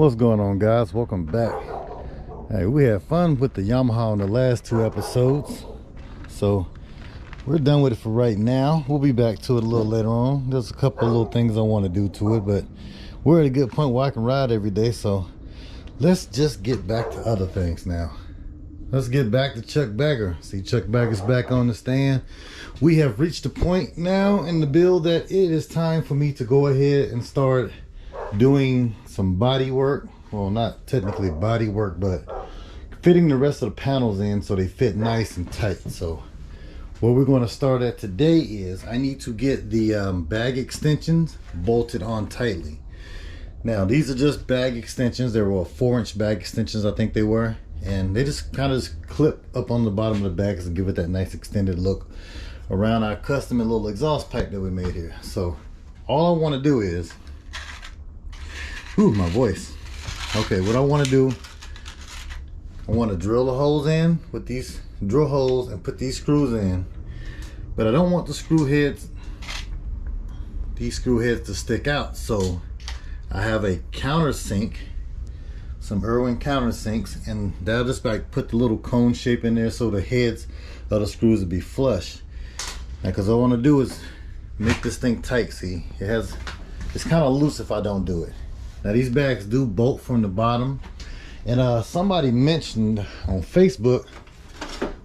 What's going on, guys? Welcome back. Hey, we had fun with the Yamaha in the last two episodes, so we're done with it for right now. We'll be back to it a little later on. There's a couple of little things I want to do to it, but we're at a good point where I can ride every day, so let's just get back to other things now. Let's get back to Chuck Bagger. See, Chuck Bagger's back on the stand. We have reached a point now in the build that it is time for me to go ahead and start doing some body work. Well, not technically body work, but fitting the rest of the panels in so they fit nice and tight. So what we're going to start at today is I need to get the bag extensions bolted on tightly. Now these are just bag extensions. They were 4-inch bag extensions, I think they were, and they just kind of clip up on the bottom of the bags and give it that nice extended look around our custom and little exhaust pipe that we made here. So all I want to do is, ooh, my voice. Okay, what I want to do, I want to drill the holes in with these drill holes and put these screws in, but I don't want the screw heads, these screw heads to stick out. So I have a countersink, some Irwin countersinks, and that'll just like put the little cone shape in there so the heads of the screws will be flush. Now, because all I want to do is make this thing tight. See, it's kind of loose if I don't do it. Now these bags do bolt from the bottom, and somebody mentioned on Facebook,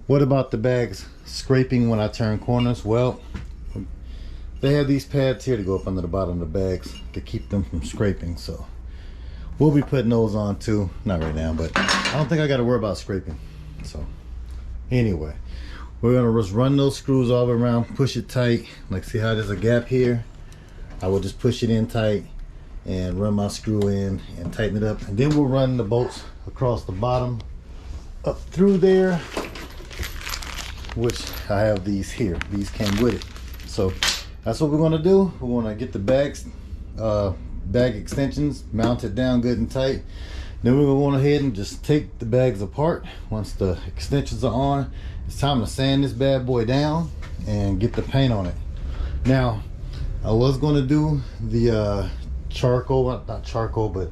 what about the bags scraping when I turn corners? Well, they have these pads here to go up under the bottom of the bags to keep them from scraping, so we'll be putting those on too. Not right now, but I don't think I got to worry about scraping. So anyway, we're gonna just run those screws all around, push it tight. Like, see how there's a gap here? I will just push it in tight and run my screw in and tighten it up, and then we'll run the bolts across the bottom up through there, which I have these here. These came with it. So that's what we're going to do. We're going to get the bag extensions mounted down good and tight. Then we're going to go ahead and just take the bags apart. Once the extensions are on, it's time to sand this bad boy down and get the paint on it. Now I was going to do the charcoal, not charcoal, but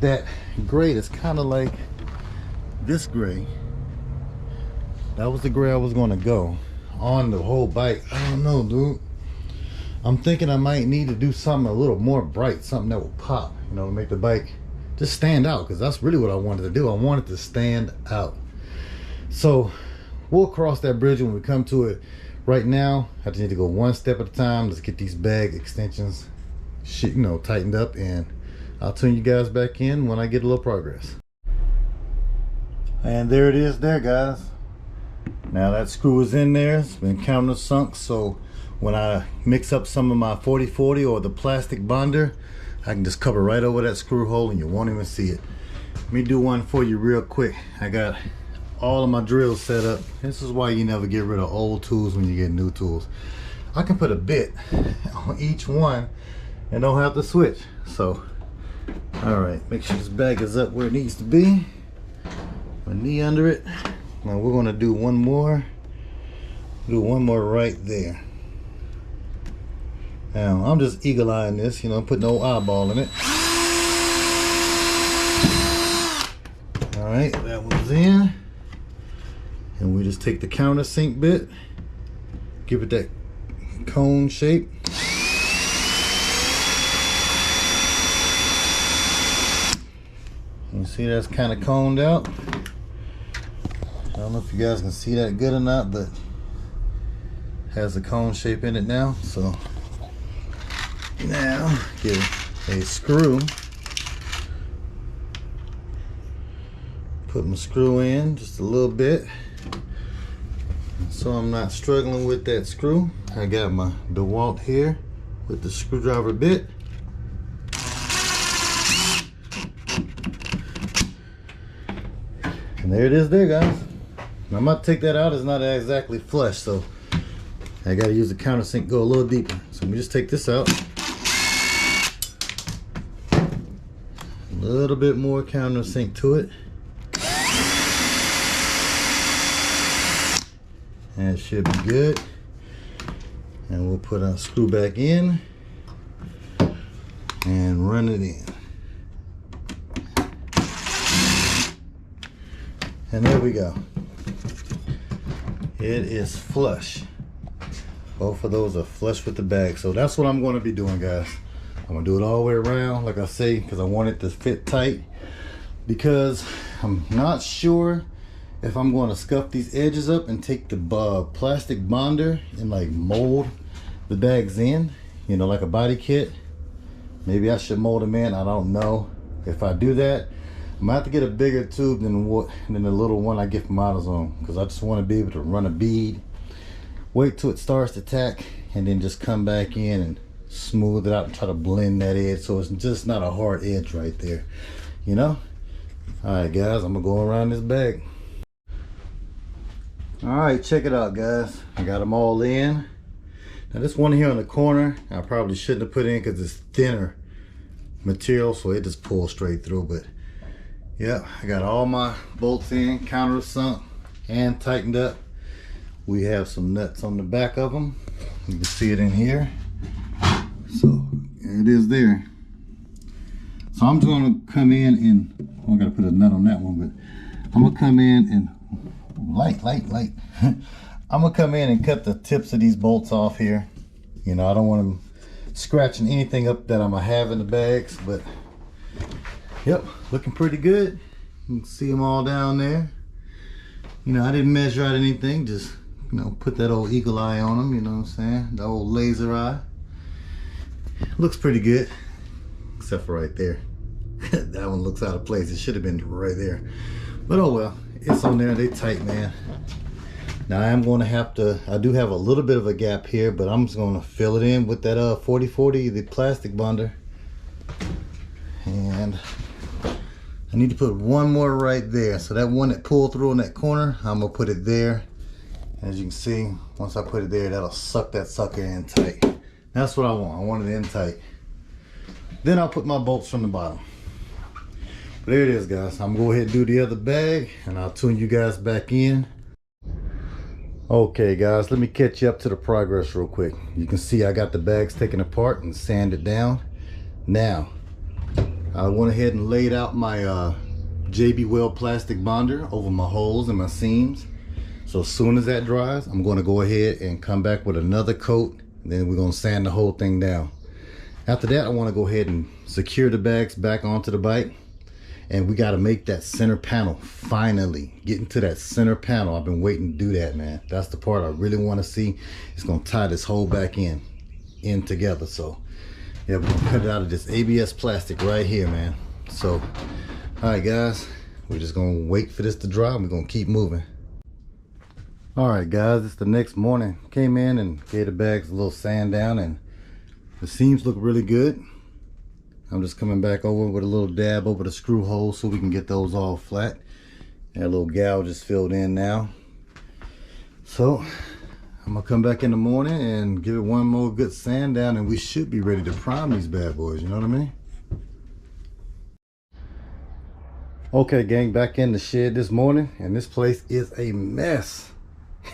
that gray that's kind of like this gray. That was the gray I was going to go on the whole bike. I don't know, dude. I'm thinking I might need to do something a little more bright, something that will pop, you know, to make the bike just stand out, because that's really what I wanted to do. I wanted to stand out. So we'll cross that bridge when we come to it. Right now I just need to go one step at a time. Let's get these bag extensions tightened up, and I'll tune you guys back in when I get a little progress. And there it is there, guys. Now that screw is in there. It's been countersunk, so when I mix up some of my 40/40 or the plastic bonder, I can just cover right over that screw hole and you won't even see it. Let me do one for you real quick. I got all of my drills set up. This is why you never get rid of old tools when you get new tools. I can put a bit on each one and don't have to switch. So all right, make sure this bag is up where it needs to be. My knee under it. Now we're going to do one more right there. Now I'm just eagle-eyeing this, put no eyeball in it. All right, that one's in, and we just take the countersink bit, give it that cone shape. You see that's kind of coned out. I don't know if you guys can see that good or not, but it has a cone shape in it now. So now get a screw, put my screw in just a little bit so I'm not struggling with that screw. I got my DeWalt here with the screwdriver bit. And there it is there, guys. Now I'm going to take that out. It's not exactly flush, so I got to use the countersink, go a little deeper. So let me just take this out. A little bit more countersink to it. And it should be good. And we'll put our screw back in and run it in. And there we go. It is flush. Both of those are flush with the bag. So that's what I'm going to be doing, guys. I'm going to do it all the way around, like I say, because I want it to fit tight. Because I'm not sure if I'm going to scuff these edges up and take the plastic bonder and like mold the bags in, you know, like a body kit. Maybe I should mold them in. I don't know. If I do that, I'm gonna have to get a bigger tube than the little one I get from AutoZone, because I just want to be able to run a bead, wait till it starts to tack, and then just come back in and smooth it out and try to blend that edge so it's just not a hard edge right there, you know. All right, guys, I'm gonna go around this bag. All right, check it out, guys. I got them all in. Now this one here on the corner, I probably shouldn't have put in because it's thinner material, so it just pulls straight through. But yeah, I got all my bolts in, countersunk and tightened up. We have some nuts on the back of them. You can see it in here. So there it is there. So I'm just gonna come in and, I gotta put a nut on that one, but I'm gonna come in and light. I'm gonna come in and cut the tips of these bolts off here. You know, I don't want them scratching anything up that I'm gonna have in the bags, but yep, looking pretty good. You can see them all down there. You know, I didn't measure out anything, just, you know, put that old eagle eye on them, you know what I'm saying? The old laser eye. Looks pretty good, except for right there. That one looks out of place. It should have been right there. But oh well, it's on there, they tight, man. Now I am going to have to, I do have a little bit of a gap here, but I'm just going to fill it in with that 4040, the plastic bonder. And I need to put one more right there. So that one that pulled through in that corner, I'm going to put it there. As you can see, once I put it there, that'll suck that sucker in tight. That's what I want. I want it in tight. Then I'll put my bolts from the bottom. But there it is, guys. I'm going to go ahead and do the other bag, and I'll tune you guys back in. Okay, guys, let me catch you up to the progress real quick. You can see I got the bags taken apart and sanded down. Now, I went ahead and laid out my JB Weld plastic bonder over my holes and my seams. So as soon as that dries, I'm going to go ahead and come back with another coat. And then we're going to sand the whole thing down. After that, I want to go ahead and secure the bags back onto the bike. And we got to make that center panel, finally get into that center panel. I've been waiting to do that, man. That's the part I really want to see. It's going to tie this whole back in together. So yeah, we're going to cut it out of this ABS plastic right here, man. So all right, guys, we're just going to wait for this to dry and we're going to keep moving. All right, guys, it's the next morning. Came in and gave the bags a little sand down, and the seams look really good. I'm just coming back over with a little dab over the screw holes so we can get those all flat. That little gouge is filled in now. So I'm gonna come back in the morning and give it one more good sand down, and we should be ready to prime these bad boys, you know what I mean? Okay, gang, back in the shed this morning, and this place is a mess.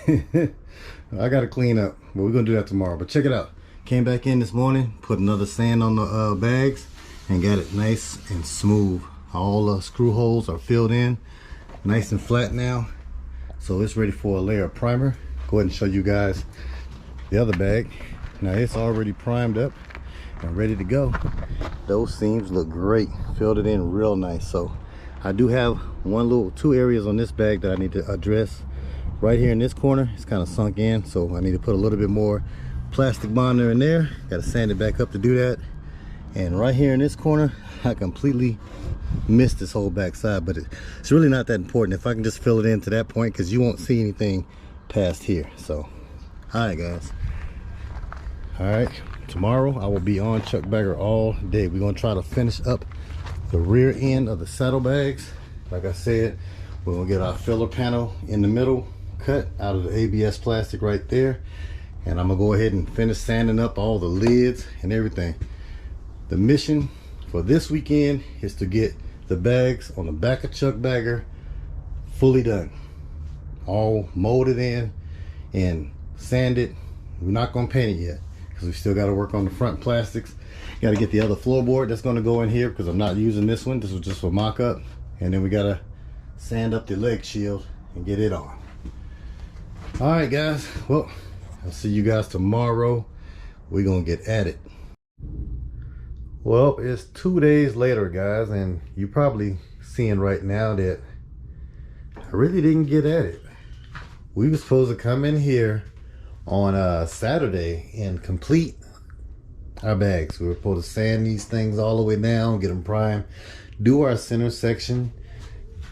I gotta clean up, but we're gonna do that tomorrow. But check it out. Came back in this morning, put another sand on the bags, and got it nice and smooth. All the screw holes are filled in, nice and flat now. So it's ready for a layer of primer. Go ahead and show you guys the other bag. Now it's already primed up and ready to go. Those seams look great, filled it in real nice. So I do have two areas on this bag that I need to address. Right here in this corner, it's kind of sunk in, so I need to put a little bit more plastic bonder in there. Got to sand it back up to do that. And right here in this corner, I completely missed this whole back side, but it's really not that important if I can just fill it in to that point, because you won't see anything past here. So all right, guys, all right, tomorrow I will be on chuck bagger all day. We're gonna try to finish up the rear end of the saddlebags. Like I said, we're gonna get our filler panel in the middle cut out of the ABS plastic right there, and I'm gonna go ahead and finish sanding up all the lids and everything. The mission for this weekend is to get the bags on the back of chuck bagger fully done, all molded in and sanded. We're not gonna paint it yet because we still got to work on the front plastics. Got to get the other floorboard that's going to go in here because I'm not using this one. This was just for mock-up. And then we got to sand up the leg shield, and get it on. All right, guys. Well, I'll see you guys tomorrow. We're gonna get at it. Well, it's 2 days later, guys, and you're probably seeing right now that I really didn't get at it. We were supposed to come in here on Saturday and complete our bags. We were supposed to sand these things all the way down, get them primed, do our center section,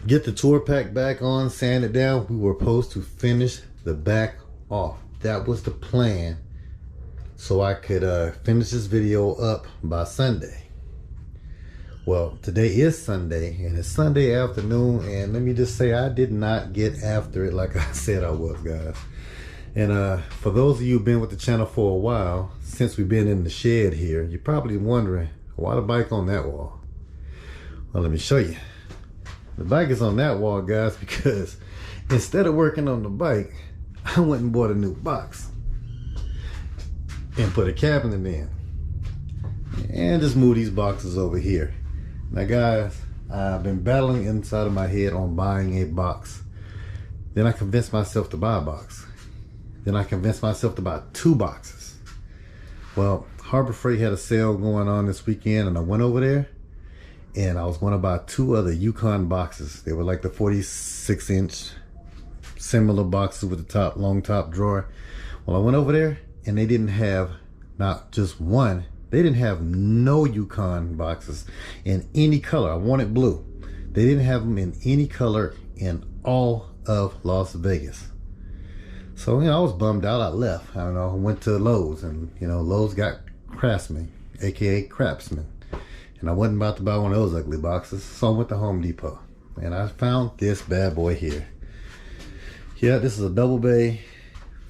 get the tour pack back on, sand it down. We were supposed to finish the back off. That was the plan, so I could finish this video up by Sunday. Well, today is Sunday, and it's Sunday afternoon, and let me just say I did not get after it like I said I was, guys. And for those of you who've been with the channel for a while, since we've been in the shed here, you're probably wondering, why the bike on that wall? Well, let me show you. The bike is on that wall, guys, because instead of working on the bike, I went and bought a new box and put a cabinet in, and just move these boxes over here. Now, guys, I've been battling inside of my head on buying a box. Then I convinced myself to buy a box. Then I convinced myself to buy 2 boxes. Well, Harbor Freight had a sale going on this weekend, and I went over there and I was going to buy 2 other Yukon boxes. They were like the 46-inch similar boxes with the top, long top drawer. Well, I went over there and they didn't have not just one, they didn't have no Yukon boxes in any color. I wanted blue. They didn't have them in any color in all of Las Vegas. So, I was bummed out. I left. I went to Lowe's, and Lowe's got Craftsman, aka Craftsman, and I wasn't about to buy one of those ugly boxes. So I went to Home Depot, and I found this bad boy here. Yeah, this is a double bay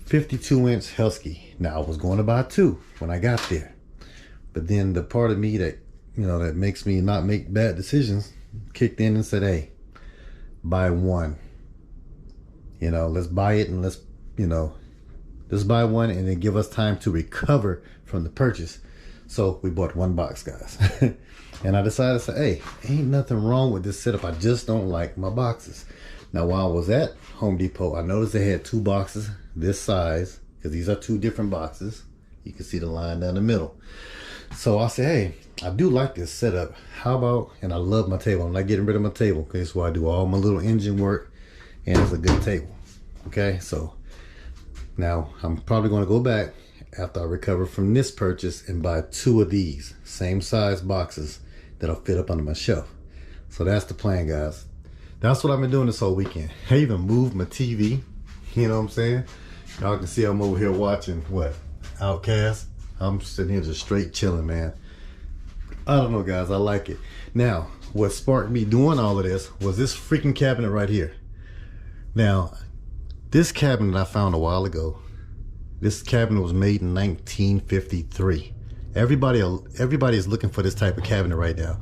52-inch Husky. Now, I was going to buy 2 when I got there, but then the part of me that that makes me not make bad decisions kicked in and said, hey, buy 1. Let's buy it, and let's buy 1 and then give us time to recover from the purchase. So we bought 1 box, guys. And I decided to say, hey, ain't nothing wrong with this setup. I just don't like my boxes. Now, while I was at Home Depot, I noticed they had 2 boxes this size, because these are 2 different boxes. You can see the line down the middle. So I said, hey, I do like this setup. How about, and I love my table. I'm not getting rid of my table, okay? So I do all my little engine work, and it's a good table. Okay, so now I'm probably going to go back after I recover from this purchase and buy 2 of these same size boxes that'll fit up under my shelf. So that's the plan, guys. That's what I've been doing this whole weekend. I even moved my TV. You know what I'm saying? Y'all can see I'm over here watching what? Outcast. I'm sitting here just straight chilling, man. I don't know, guys. I like it. Now, what sparked me doing all of this was this freaking cabinet right here. Now, this cabinet I found a while ago. This cabinet was made in 1953. Everybody is looking for this type of cabinet right now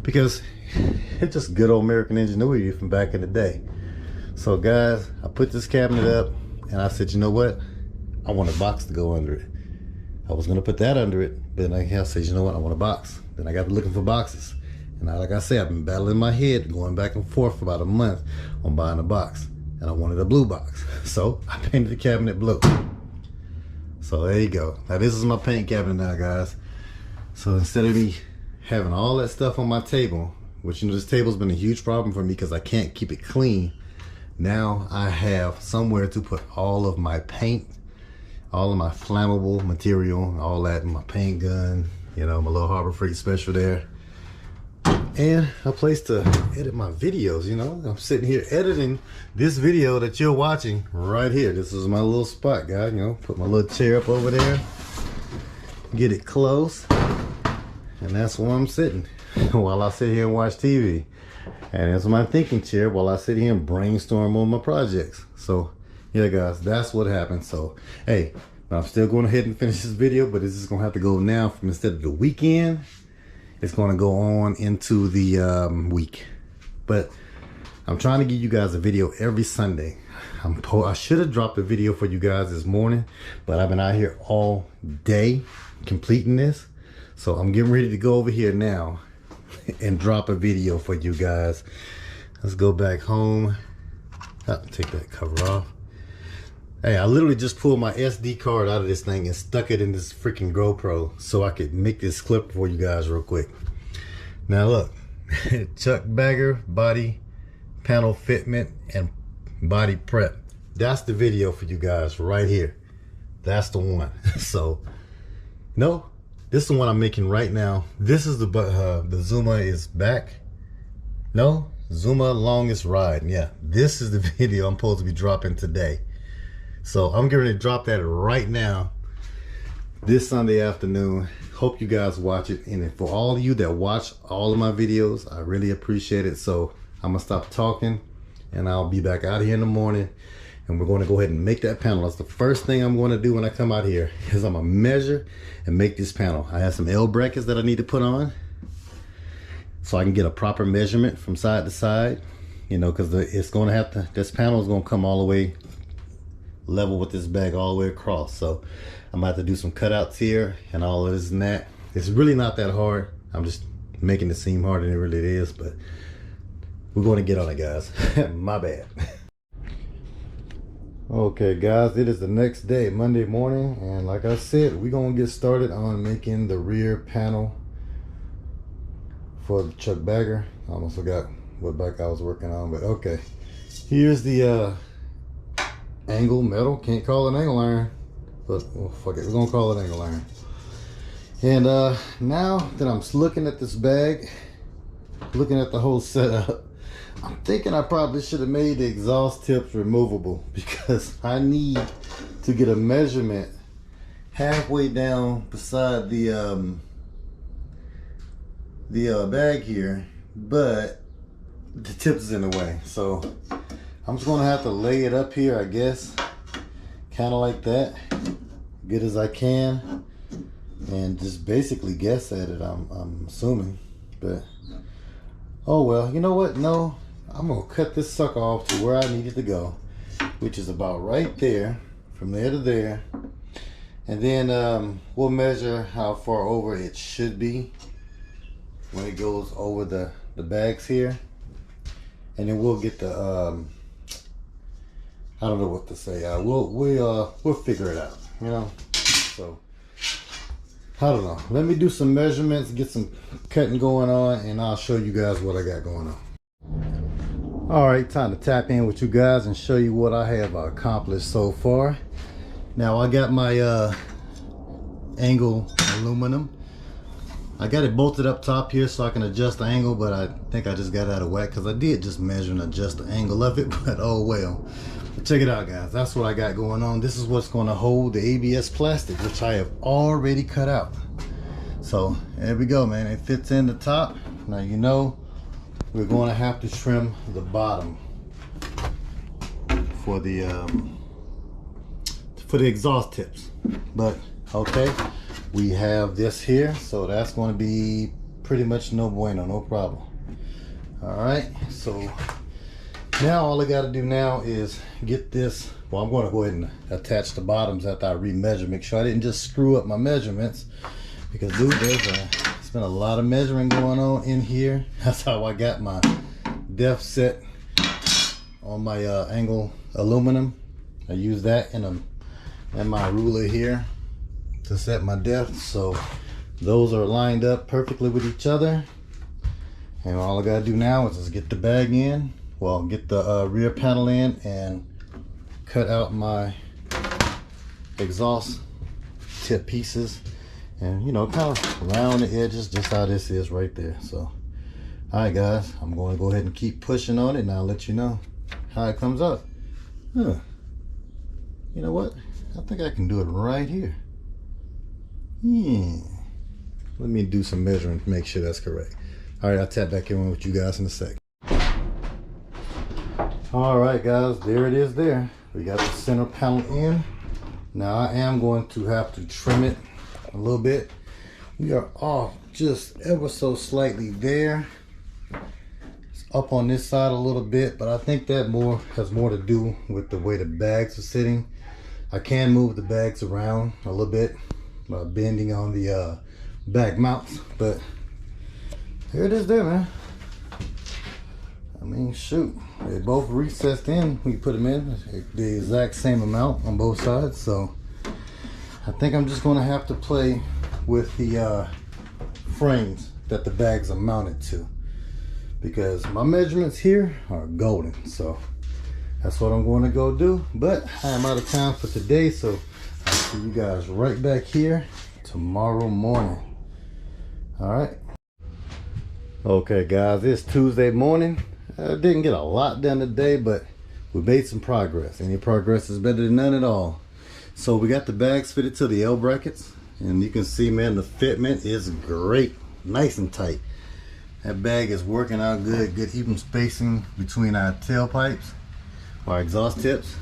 because it's just good old American ingenuity from back in the day. So, guys, I put this cabinet up and I said, you know what? I want a box to go under it. I was going to put that under it, but then I said, you know what? I want a box. Then I got to looking for boxes. And like I said, I've been battling my head, going back and forth for about a month on buying a box. And I wanted a blue box. So I painted the cabinet blue. So there you go. Now this is my paint cabinet now, guys. So instead of me having all that stuff on my table, which this table's been a huge problem for me because I can't keep it clean. Now I have somewhere to put all of my paint, all of my flammable material, all that, my paint gun, my little Harbor Freight special there. And a place to edit my videos, I'm sitting here editing this video that you're watching right here. This is my little spot, guys. Put my little chair up over there, get it close, and that's where I'm sitting while I sit here and watch TV. And it's my thinking chair while I sit here and brainstorm on my projects. So yeah, guys, that's what happened. So hey, I'm still going ahead and finish this video, but this is gonna have to go now from instead of the weekend. It's going to go on into the week. But I'm trying to give you guys a video every Sunday. I should have dropped a video for you guys this morning, but I've been out here all day completing this. So I'm getting ready to go over here now and drop a video for you guys. Let's go back home. Take that cover off. Hey, I literally just pulled my SD card out of this thing and stuck it in this freaking GoPro so I could make this clip for you guys real quick. Now look, Chuck Bagger body panel fitment and body prep. That's the video for you guys right here. That's the one. So, no, this is the one I'm making right now. This is the Zuma is back. No, Zuma longest ride. Yeah, this is the video I'm supposed to be dropping today. So I'm going to drop that right now, this Sunday afternoon. Hope you guys watch it. And for all of you that watch all of my videos, I really appreciate it. So I'm going to stop talking and I'll be back out here in the morning. And we're going to go ahead and make that panel. That's the first thing I'm going to do when I come out here is I'm going to measure and make this panel. I have some L brackets that I need to put on so I can get a proper measurement from side to side. You know, because it's going to have to, this panel is going to come all the way level with this bag all the way across. So I'm about to do some cutouts here and all of this and that. It's really not that hard. I'm just making it seem harder than it really is, but we're going to get on it, guys. My bad. Okay guys, it is the next day, Monday morning, and like I said, we're gonna get started on making the rear panel for the Chuck Bagger. I almost forgot what bike I was working on, but okay. Here's the angle metal. Can't call it angle iron, but well, fuck it, we're gonna call it angle iron. And now that I'm looking at this bag, looking at the whole setup, I'm thinking I probably should have made the exhaust tips removable, because I need to get a measurement halfway down beside the bag here, but the tip is in the way. So I'm just gonna have to lay it up here, I guess, kind of like that, good as I can, and just basically guess at it. I'm assuming, but oh well. You know what? No. I'm gonna cut this sucker off to where I need it to go, which is about right there, from there to there, and then we'll measure how far over it should be when it goes over the bags here, and then we'll get the I don't know what to say. We'll figure it out, you know. So I don't know. Let me do some measurements, get some cutting going on, and I'll show you guys what I got going on. Alright, time to tap in with you guys and show you what I have accomplished so far. Now I got my angle aluminum. I got it bolted up top here so I can adjust the angle, but I think I just got out of whack because I did just measure and adjust the angle of it, but oh well. But check it out, guys. That's what I got going on. This is what's going to hold the ABS plastic, which I have already cut out. So there we go, man. It fits in the top. Now you know we're going to have to trim the bottom for the exhaust tips, but okay, we have this here, so that's going to be pretty much no bueno, no problem. All right, so now all I got to do now is get this. Well, I'm going to go ahead and attach the bottoms after I remeasure, make sure I didn't just screw up my measurements, because dude, it's been a lot of measuring going on in here. That's how I got my depth set on my angle aluminum. I use that and my ruler here to set my depth. So those are lined up perfectly with each other. And all I gotta do now is just get the bag in. Well, get the rear panel in and cut out my exhaust tip pieces. And you know, kind of round the edges, just how this is right there. So all right guys, I'm going to go ahead and keep pushing on it, and I'll let you know how it comes out. You know what, I think I can do it right here. Yeah, let me do some measuring to make sure that's correct. All right, I'll tap back in with you guys in a sec. All right guys, there it is there. We got the center panel in. Now I am going to have to trim it a little bit. We are off just ever so slightly there. It's up on this side a little bit, but I think that has more to do with the way the bags are sitting. I can move the bags around a little bit by bending on the bag mounts, but here it is there, man. mean, shoot, they both recessed in. We put them in the exact same amount on both sides. So I think I'm just gonna have to play with the frames that the bags are mounted to, because my measurements here are golden. So that's what I'm going to go do. But I am out of time for today, so I'll see you guys right back here tomorrow morning. All right. Okay guys, it's Tuesday morning. I didn't get a lot done today, but we made some progress. Any progress is better than none at all. So we got the bags fitted to the L brackets, and you can see, man, the fitment is great, nice and tight. That bag is working out good. Good even spacing between our tailpipes, our exhaust tips.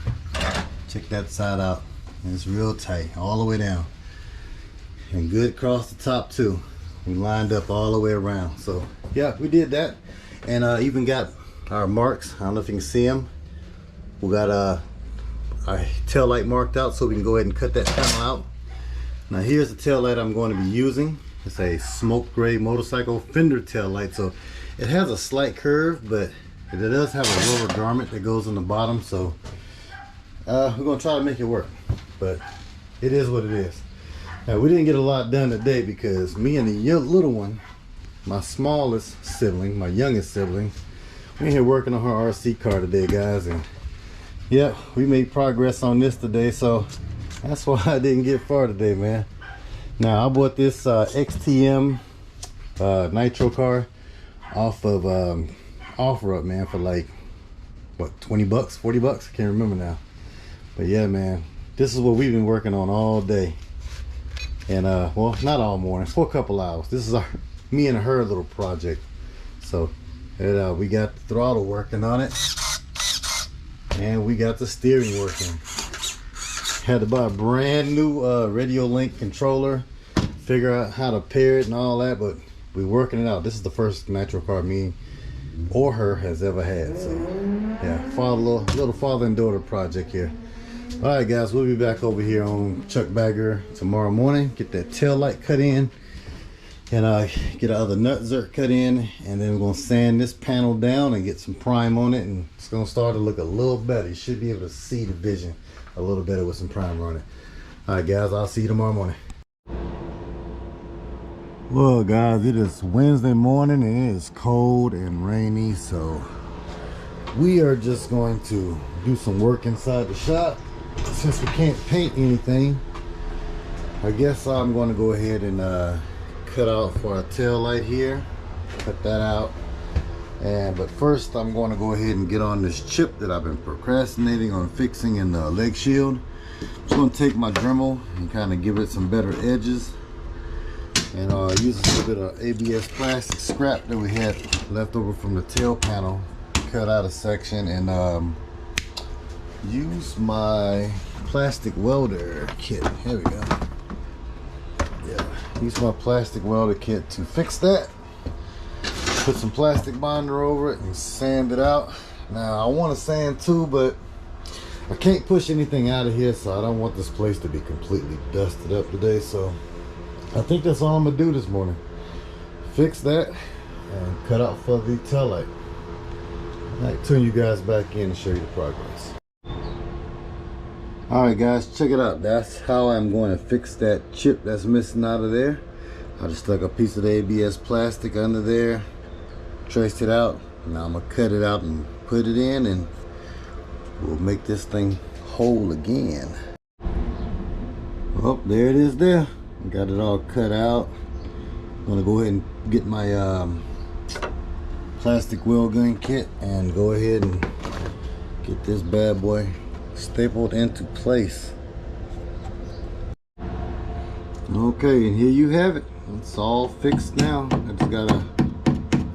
Check that side out. It's real tight all the way down, and good across the top too. We lined up all the way around. So yeah, we did that, and even got our marks. I don't know if you can see them. We got our tail light marked out, so we can go ahead and cut that panel out. Now here's the tail light I'm going to be using. It's a smoke gray motorcycle fender tail light. So it has a slight curve, but it does have a rubber garment that goes on the bottom. So we're gonna try to make it work, but it is what it is. Now, we didn't get a lot done today because me and the little one, my smallest sibling, my youngest sibling, we're here working on her RC car today, guys. And yeah, we made progress on this today, so that's why I didn't get far today, man. Now, I bought this XTM nitro car off of OfferUp, man, for like, what, 20 bucks, 40 bucks? I can't remember now. But yeah, man, this is what we've been working on all day. And well, not all morning, for a couple hours. This is me and her little project. So we got the throttle working on it, and we got the steering working. Had to buy a brand new radio link controller, figure out how to pair it and all that, but we're working it out. This is the first nitro car me or her has ever had. So yeah, little father and daughter project here. All right guys, we'll be back over here on Chuck Bagger tomorrow morning. Get that tail light cut in, and get other nut zert cut in, and then we're gonna sand this panel down and get some prime on it, and it's gonna start to look a little better. You should be able to see the vision a little better with some primer on it. All right guys, I'll see you tomorrow morning. Well guys, it is Wednesday morning and it is cold and rainy, so we are just going to do some work inside the shop. Since we can't paint anything, I guess I'm going to go ahead and cut out for our tail light here. Cut that out. But first I'm going to go ahead and get on this chip that I've been procrastinating on fixing in the leg shield. I'm just going to take my Dremel and kind of give it some better edges, and use a little bit of ABS plastic scrap that we had left over from the tail panel. Cut out a section and use my plastic welder kit. Here we go. Yeah, use my plastic welder kit to fix that. Put some plastic binder over it and sand it out. Now I want to sand too, but I can't push anything out of here, so I don't want this place to be completely dusted up today. So I think that's all I'm gonna do this morning. Fix that and cut out for the tail light. I might turn you guys back in and show you the progress. Alright guys, check it out. That's how I'm going to fix that chip that's missing out of there. I just stuck a piece of the ABS plastic under there, traced it out. Now I'm going to cut it out and put it in, and we'll make this thing whole again. Well, there it is there. Got it all cut out. I'm going to go ahead and get my plastic wheel gun kit and go ahead and get this bad boy stapled into place. Okay, and here you have it. It's all fixed now. I just gotta,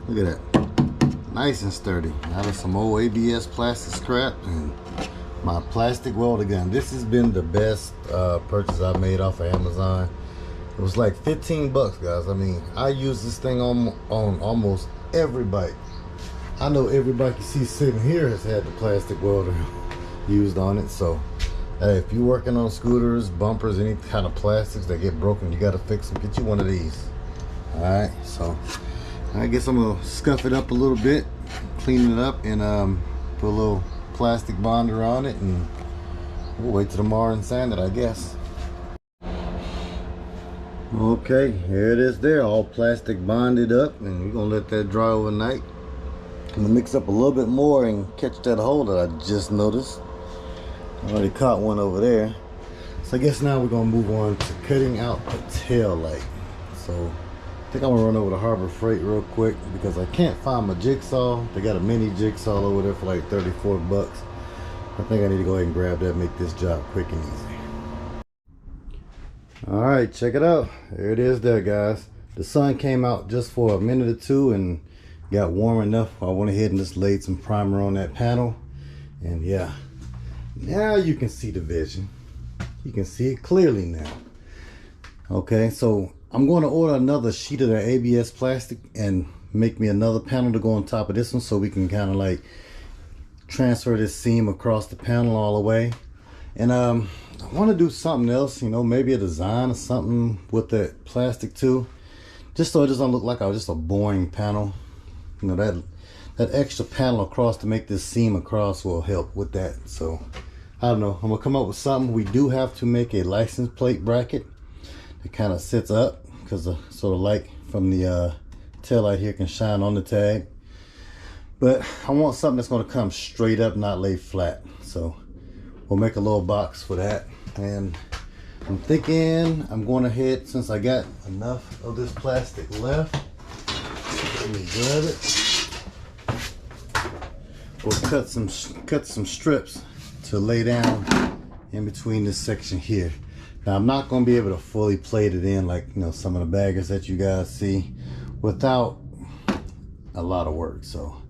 look at that, nice and sturdy. Out of some old ABS plastic scrap and my plastic welder gun. This has been the best purchase I've made off of Amazon. It was like 15 bucks, guys. I mean, I use this thing on almost every bike. I know every bike you see sitting here has had the plastic welder used on it. So hey, if you're working on scooters, bumpers, any kind of plastics that get broken, you got to fix them. Get you one of these. All right, so I guess I'm gonna scuff it up a little bit clean it up and put a little plastic bonder on it, and we'll wait till tomorrow and sand it, I guess. Okay, here it is there, all plastic bonded up, and we're gonna let that dry overnight. I'm gonna mix up a little bit more and catch that hole that I just noticed. I already caught one over there. So I guess now we're gonna move on to cutting out the tail light. So I think I'm gonna run over to Harbor Freight real quick because I can't find my jigsaw. They got a mini jigsaw over there for like 34 bucks. I think I need to go ahead and grab that, make this job quick and easy. All right, check it out. There it is there, guys. The sun came out just for a minute or two and got warm enough. I went ahead and just laid some primer on that panel. And yeah, now you can see the vision. You can see it clearly now. Okay, so I'm going to order another sheet of the ABS plastic and make me another panel to go on top of this one so we can kind of like transfer this seam across the panel all the way. And I want to do something else, you know, maybe a design or something with that plastic too, just so it doesn't look like just a boring panel. You know, that extra panel across to make this seam across will help with that. So I don't know, I'm gonna come up with something. We do have to make a license plate bracket that kind of sits up because the sort of light from the tail light here can shine on the tag. But I want something that's gonna come straight up, not lay flat. So we'll make a little box for that. And I'm thinking I'm going ahead, since I got enough of this plastic left, let me grab it. We'll cut some strips to lay down in between this section here. Now I'm not going to be able to fully plate it in like, you know, some of the baggers that you guys see without a lot of work. So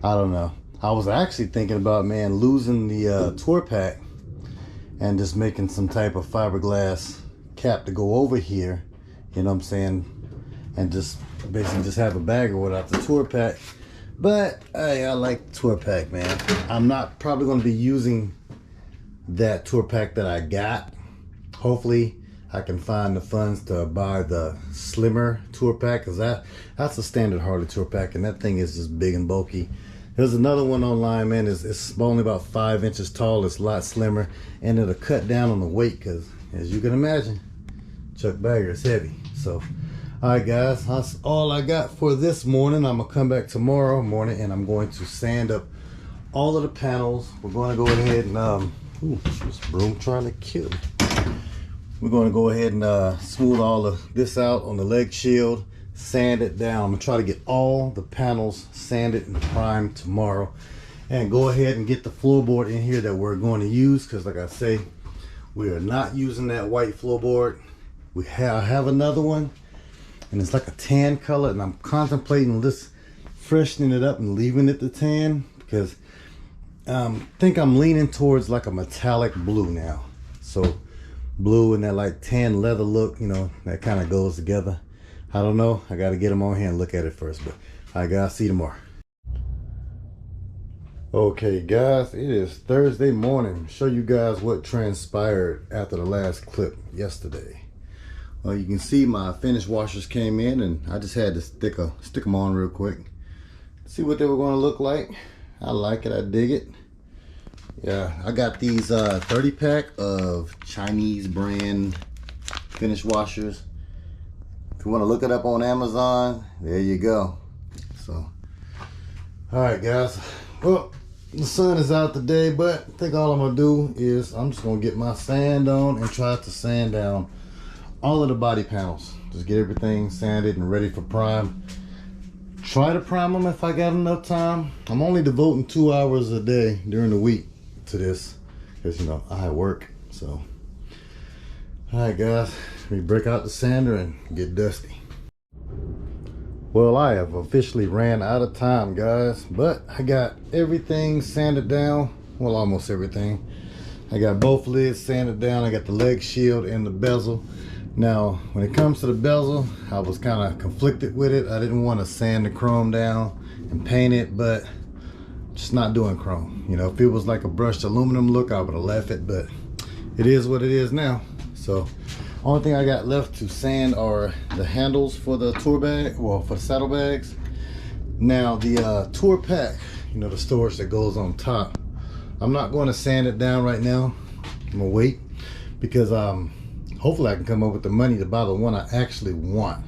I don't know. I was actually thinking about, man, losing the tour pack and just making some type of fiberglass cap to go over here, you know what I'm saying, and just basically just have a bagger without the tour pack. But hey, I like the tour pack, man. I'm not probably going to be using that tour pack that I got. Hopefully I can find the funds to buy the slimmer tour pack, because that's a standard Harley tour pack, and that thing is just big and bulky. There's another one online, man. It's only about 5 inches tall. It's a lot slimmer, and it'll cut down on the weight because, as you can imagine, Chuck Bagger is heavy. So, all right, guys, that's all I got for this morning. I'm gonna come back tomorrow morning, and I'm going to sand up all of the panels. We're going to go ahead and ooh, this broom trying to kill me. We're going to go ahead and smooth all of this out on the leg shield. Sand it down. I'm gonna try to get all the panels sanded and primed tomorrow, and go ahead and get the floorboard in here that we're going to use, because like I say, we are not using that white floorboard. I have another one, and it's like a tan color, and I'm contemplating just freshening it up and leaving it the tan, because I think I'm leaning towards like a metallic blue now. So blue and that like tan leather look, you know, that kind of goes together. I don't know. I got to get them on here and look at it first. But all right, guys, see you tomorrow. Okay, guys, it is Thursday morning. Show you guys what transpired after the last clip yesterday. Well, you can see my finish washers came in, and I just had to stick them on real quick. See what they were going to look like. I like it. I dig it. Yeah, I got these 30 pack of Chinese brand finish washers. If you want to look it up on Amazon, there you go. So, all right, guys. Well, the sun is out today, but I think all I'm going to do is I'm just going to get my sand on and try to sand down all of the body panels. Just get everything sanded and ready for prime. Try to prime them if I got enough time. I'm only devoting 2 hours a day during the week to this, because, you know, I work. So, all right, guys. We break out the sander and get dusty. Well, I have officially ran out of time, guys, but I got everything sanded down. Well, almost everything. I got both lids sanded down. I got the leg shield and the bezel. Now, when it comes to the bezel, I was kind of conflicted with it. I didn't want to sand the chrome down and paint it, but just not doing chrome. You know, if it was like a brushed aluminum look, I would have left it, but it is what it is now. So only thing I got left to sand are the handles for the tour bag, well, for the saddlebags, Now the tour pack, you know, the storage that goes on top, I'm not going to sand it down right now. I'm gonna wait because hopefully I can come up with the money to buy the one I actually want.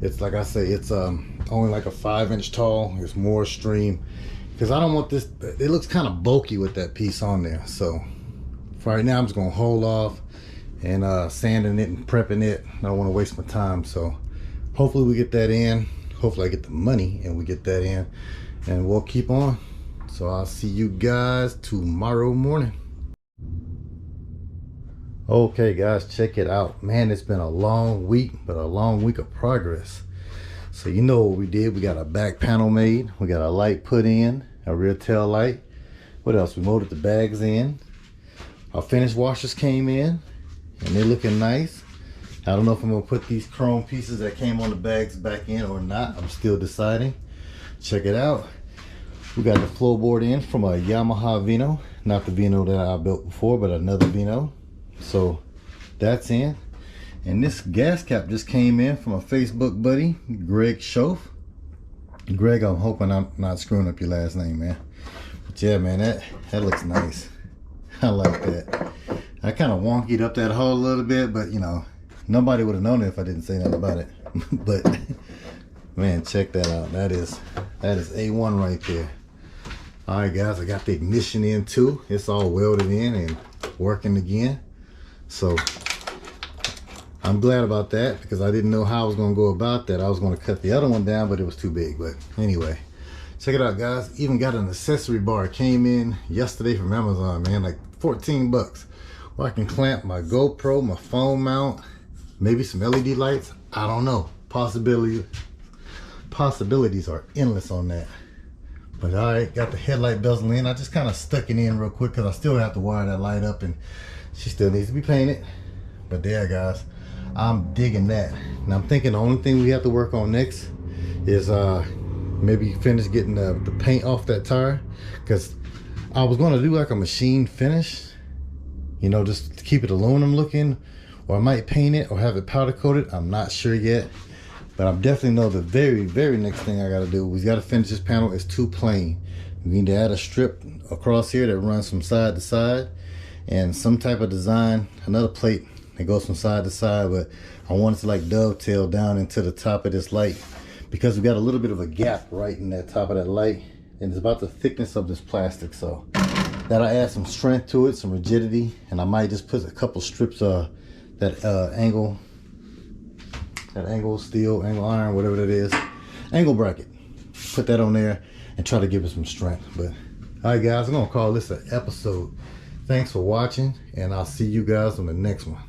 It's like I say, it's only like a 5-inch tall. It's more stream because I don't want this. It looks kind of bulky with that piece on there. So for right now, I'm just gonna hold off and sanding it and prepping it. I don't want to waste my time. So hopefully we get that in. Hopefully I get the money and we get that in, and we'll keep on. So I'll see you guys tomorrow morning. Okay guys, check it out. Man, it's been a long week, but a long week of progress. So you know what we did. We got a back panel made. We got a light put in, a rear tail light. What else? We molded the bags in. Our finished washers came in and they're looking nice. I don't know if I'm gonna put these chrome pieces that came on the bags back in or not. I'm still deciding. Check it out. We got the floorboard in from a Yamaha Vino, not the Vino that I built before, but another Vino. So that's in. And this gas cap just came in from a Facebook buddy, Greg Schoaf. Greg, I'm hoping I'm not screwing up your last name, man. But yeah, man, that looks nice. I like that. I kind of wonkied up that hole a little bit, but you know, nobody would have known it if I didn't say nothing about it. But man, check that out. That is A1 right there. All right, guys, I got the ignition in too. It's all welded in and working again. So I'm glad about that because I didn't know how I was going to go about that. I was going to cut the other one down, but it was too big. But anyway, check it out, guys. Even got an accessory bar. Came in yesterday from Amazon, man, like 14 bucks. Where I can clamp my GoPro, my phone mount, maybe some LED lights. I don't know. Possibilities are endless on that. But all right, got the headlight bezel in. I just kind of stuck it in real quick because I still have to wire that light up and she still needs to be painted. But there, guys, I'm digging that. And I'm thinking the only thing we have to work on next is maybe finish getting the paint off that tire, because I was going to do like a machine finish, you know, just to keep it aluminum looking, or I might paint it or have it powder coated. I'm not sure yet, but I definitely know the very next thing I got to do. We got to finish this panel. It's too plain. We need to add a strip across here that runs from side to side, and some type of design, another plate that goes from side to side, but I want it to like dovetail down into the top of this light, because we got a little bit of a gap right in that top of that light, and it's about the thickness of this plastic. So that'll add some strength to it, some rigidity, and I might just put a couple strips of that angle steel, angle iron, whatever that is, angle bracket. Put that on there and try to give it some strength. But all right, guys, I'm gonna call this an episode. Thanks for watching, and I'll see you guys on the next one.